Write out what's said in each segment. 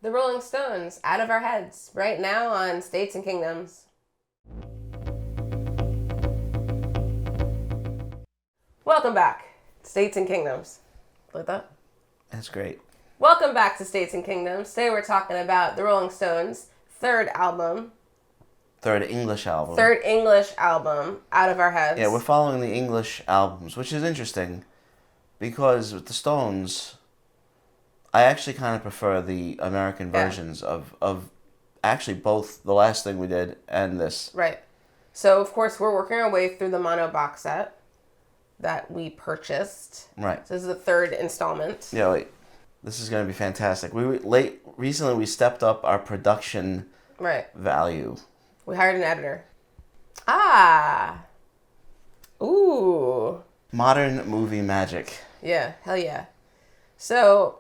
The Rolling Stones, Out of Our Heads, right now on States and Kingdoms. Welcome back, States and Kingdoms. Like that? That's great. Welcome back to States and Kingdoms. Today we're talking about the Rolling Stones' third English album, Out of Our Heads. Yeah, we're following the English albums, which is interesting because with the Stones, I actually kind of prefer the American versions of actually both the last thing we did and this. Right. So, of course, we're working our way through the mono box set that we purchased. Right. So this is the third installment. Yeah, wait. This is going to be fantastic. Recently, we stepped up our production value. We hired an editor. Ah. Ooh. Modern movie magic. Yeah, hell yeah. So,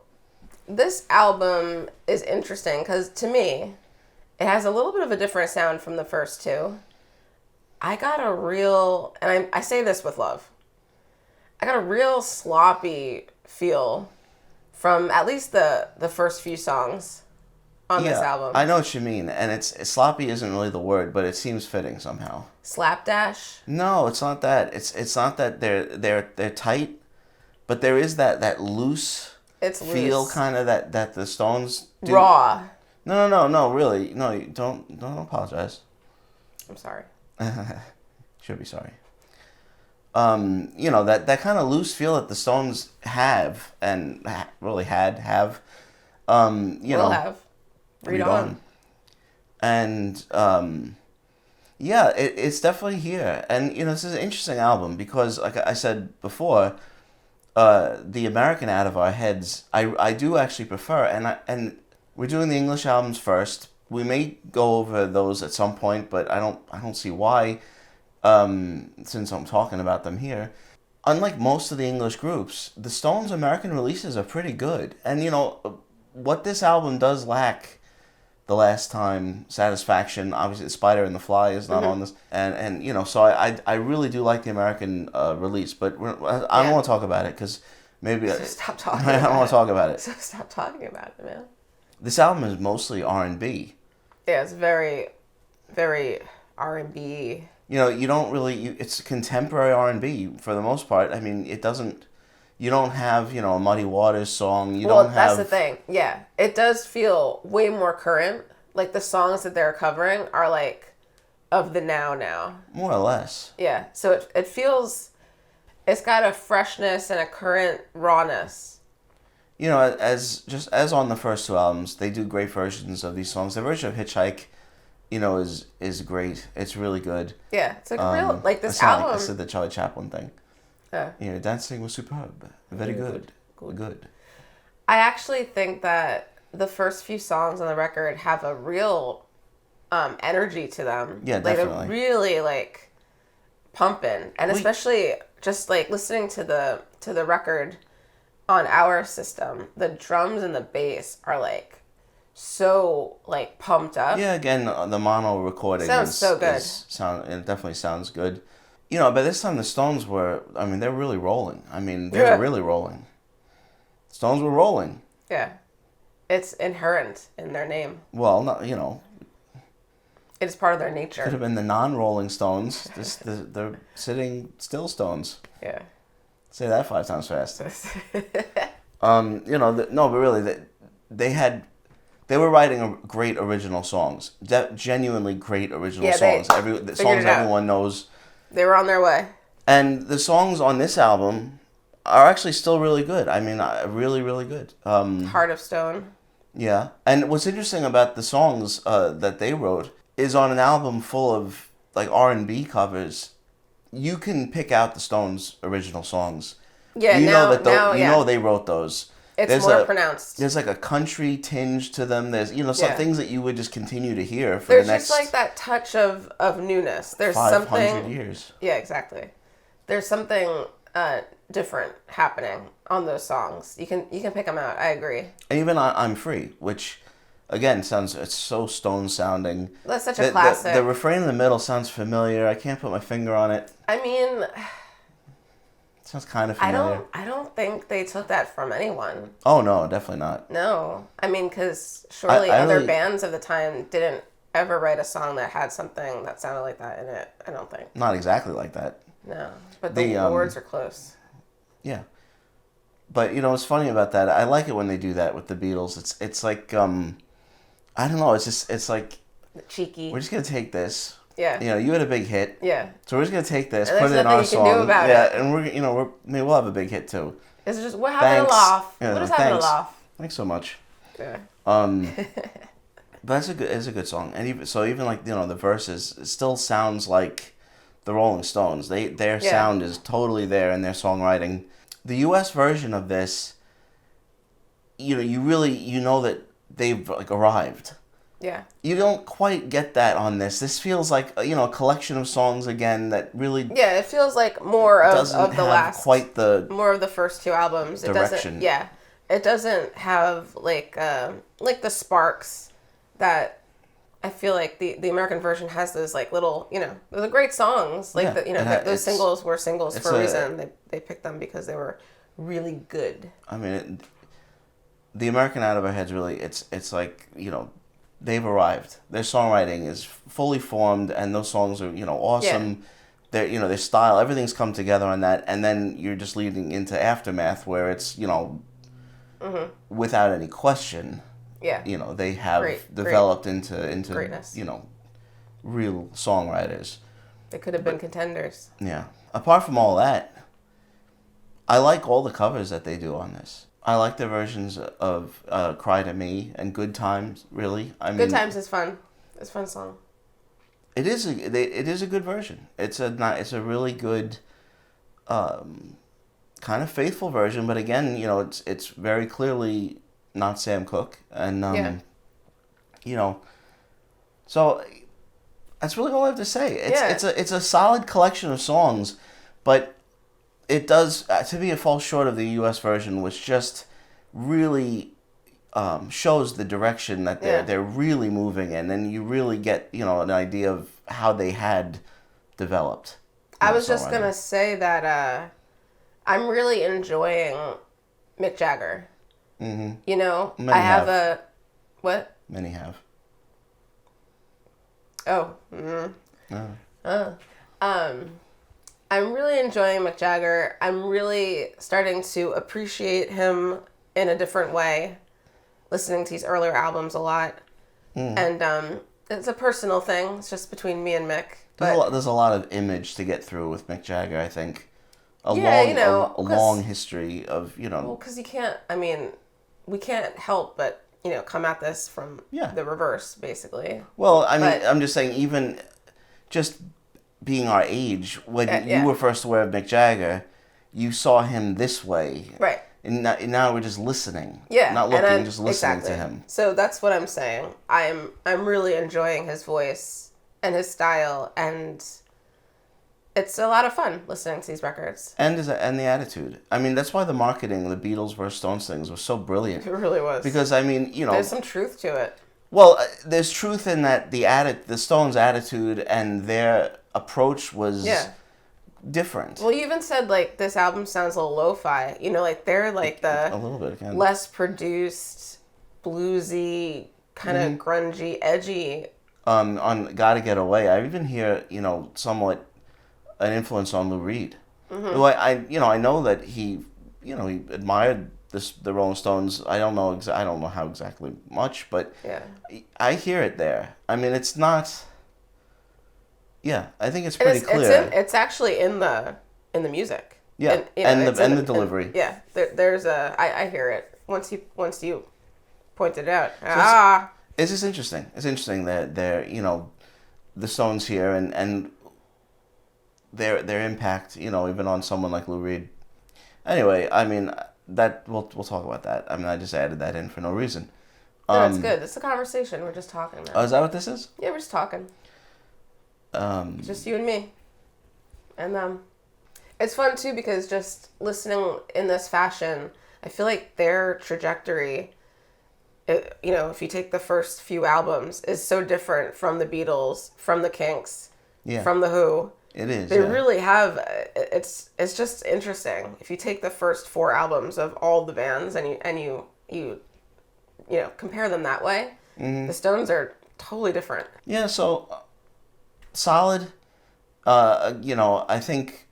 this album is interesting because to me, it has a little bit of a different sound from the first two. I got a real, and I say this with love, I got a real sloppy feel from at least the first few songs on this album. I know what you mean, and it's sloppy isn't really the word, but it seems fitting somehow. Slapdash? No, it's not that. It's not that they're tight, but there is that loose feel kind of that the Stones do. Raw. No, really. No, you don't apologize. I'm sorry. Should be sorry. That kind of loose feel that the Stones have and really have. Read on. And it's definitely here. And this is an interesting album because, like I said before, the American Out of Our Heads, I do actually prefer, and we're doing the English albums first. We may go over those at some point, but I don't see why, since I'm talking about them here. Unlike most of the English groups, the Stones' American releases are pretty good, and what this album does lack. The last time, Satisfaction, obviously, Spider and the Fly is not on this, and so I really do like the American release, but I don't want to talk about it because maybe stop talking. I don't want to talk about it. So stop talking about it, man. This album is mostly R&B. Yeah, it's very, very R&B. You don't really. It's contemporary R&B for the most part. I mean, it doesn't. You don't have, a Muddy Waters song. That's the thing. Yeah. It does feel way more current. Like, the songs that they're covering are, like, of the now. More or less. Yeah. So it feels... It's got a freshness and a current rawness. As on the first two albums, they do great versions of these songs. The version of Hitchhike, is great. It's really good. Yeah. It's like real... Like, this album... I said the Charlie Chaplin thing. Dancing was superb. Very good. Good. I actually think that the first few songs on the record have a real energy to them. Yeah, definitely. They're really pumping, and especially just listening to the record on our system, the drums and the bass are so pumped up. Yeah, again, the mono recording sounds so good. It definitely sounds good. By this time the Stones they're really rolling. They're really rolling. Stones were rolling. Yeah. It's inherent in their name. Well, no, it is part of their nature. Could have been the non-rolling Stones, just the sitting still Stones. Yeah. Say that 5 times fast. No, but really, they were writing great original songs. Genuinely great original songs. The songs everyone knows. They were on their way. And the songs on this album are actually still really good. Really, really good. Heart of Stone. Yeah. And what's interesting about the songs that they wrote is on an album full of R&B covers, you can pick out the Stones' original songs. Yeah, they wrote those. It's more pronounced. There's a country tinge to them. There's some things that you would just continue to hear for the next. There's just that touch of newness. There's 500 years. Yeah, exactly. There's something different happening on those songs. You can pick them out. I agree. And even I'm Free, which again it's so Stone sounding. That's such a classic. The refrain in the middle sounds familiar. I can't put my finger on it. Sounds kind of familiar. I don't think they took that from anyone. Oh no, definitely not. No, I mean, because surely I other really- bands of the time didn't ever write a song that had something that sounded like that in it. I don't think. Not exactly like that. No, but the words are close. Yeah. But what's funny about that? I like it when they do that with the Beatles. It's like I don't know. It's like Cheeky. we're just gonna take this. Yeah. You had a big hit. Yeah. So we're just gonna take this, And put it there's in our nothing you can song. do about yeah, it. and maybe we'll have a big hit too. It's just we're having Thanks. a laugh. Yeah, We're just having a thanks. laugh. Thanks so much. Yeah. But it's a good song, and even like the verses, it still sounds like the Rolling Stones. Their sound is totally there in their songwriting. The U.S. version of this, you know that they've like arrived. Yeah. You don't quite get that on this. This feels like a collection of songs again that really Yeah, it feels like more of doesn't the have last quite the more of the first two albums. direction. It doesn't have like the sparks that I feel like the American version has. Those like little those are great songs. Like those singles were singles for a reason. They picked them because they were really good. I mean, the American Out of Our Heads really it's like they've arrived. Their songwriting is fully formed, and those songs are awesome. Yeah. Their style, everything's come together on that, and then you're just leading into Aftermath, where it's without any question. Yeah. They have developed into greatness. Real songwriters. They could have been contenders. Yeah. Apart from all that, I like all the covers that they do on this. I like the versions of "Cry to Me" and "Good Times." Really, Good Times is fun. It's a fun song. It is a good version. It's a really good, kind of faithful version. But again, it's very clearly not Sam Cooke, and so that's really all I have to say. It's a solid collection of songs, but it does, to me, it falls short of the U.S. version, which just really shows the direction that they're really moving in, and you really get an idea of how they had developed. I was just gonna say that I'm really enjoying Mick Jagger. Mm-hmm. Many have what? Many have. Oh. I'm really enjoying Mick Jagger. I'm really starting to appreciate him in a different way, listening to these earlier albums a lot. And it's a personal thing. It's just between me and Mick. There's a lot of image to get through with Mick Jagger, I think. A long history of, Well, because you can't, we can't help but, come at this from the reverse, basically. Well, I'm just saying, even just being our age, when you were first aware of Mick Jagger, you saw him this way. Right. And now we're just listening. Yeah. Not looking, just listening to him. So that's what I'm saying. I'm really enjoying his voice and his style, and it's a lot of fun listening to these records. And the attitude. That's why the marketing, the Beatles versus Stones things was so brilliant. It really was. Because, there's some truth to it. Well, there's truth in that the Stones' attitude and their approach was different. Well, you even said, this album sounds a little lo-fi. They're, a little bit, again. Less produced, bluesy, kind of grungy, edgy. On Gotta Get Away, I even hear, somewhat an influence on Lou Reed. Mm-hmm. I know that he admired the Rolling Stones. I don't know how exactly much, but I hear it there. It's not. Yeah, I think it's pretty clear. It's actually in the music. Yeah, and the delivery. There's I hear it once you point it out. It's just interesting. It's interesting that they're the Stones here and their impact even on someone like Lou Reed. Anyway, that we'll talk about that. I just added that in for no reason. No, it's good. It's a conversation. We're just talking now. Oh, is that what this is? Yeah, we're just talking. Just you and me. And it's fun too because just listening in this fashion, I feel like their trajectory, if you take the first few albums, is so different from the Beatles, from the Kinks, from the Who. It is. They really have. It's just interesting. If you take the first 4 albums of all the bands and you compare them that way, the Stones are totally different. Yeah. So solid. I think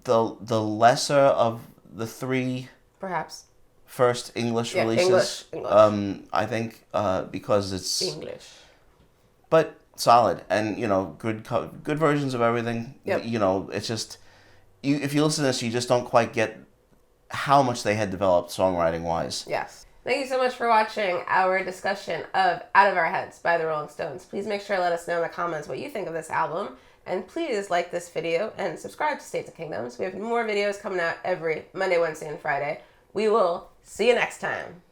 the lesser of the 3 Perhaps first English releases. English. I think because it's English. But solid, and good versions of everything. Yep. It's just if you listen to this, you just don't quite get how much they had developed songwriting wise. Yes. Thank you so much for watching our discussion of Out of Our Heads by the Rolling Stones. Please make sure to let us know in the comments what you think of this album. And please like this video and subscribe to States and Kingdoms. We have more videos coming out every Monday, Wednesday, and Friday. We will see you next time.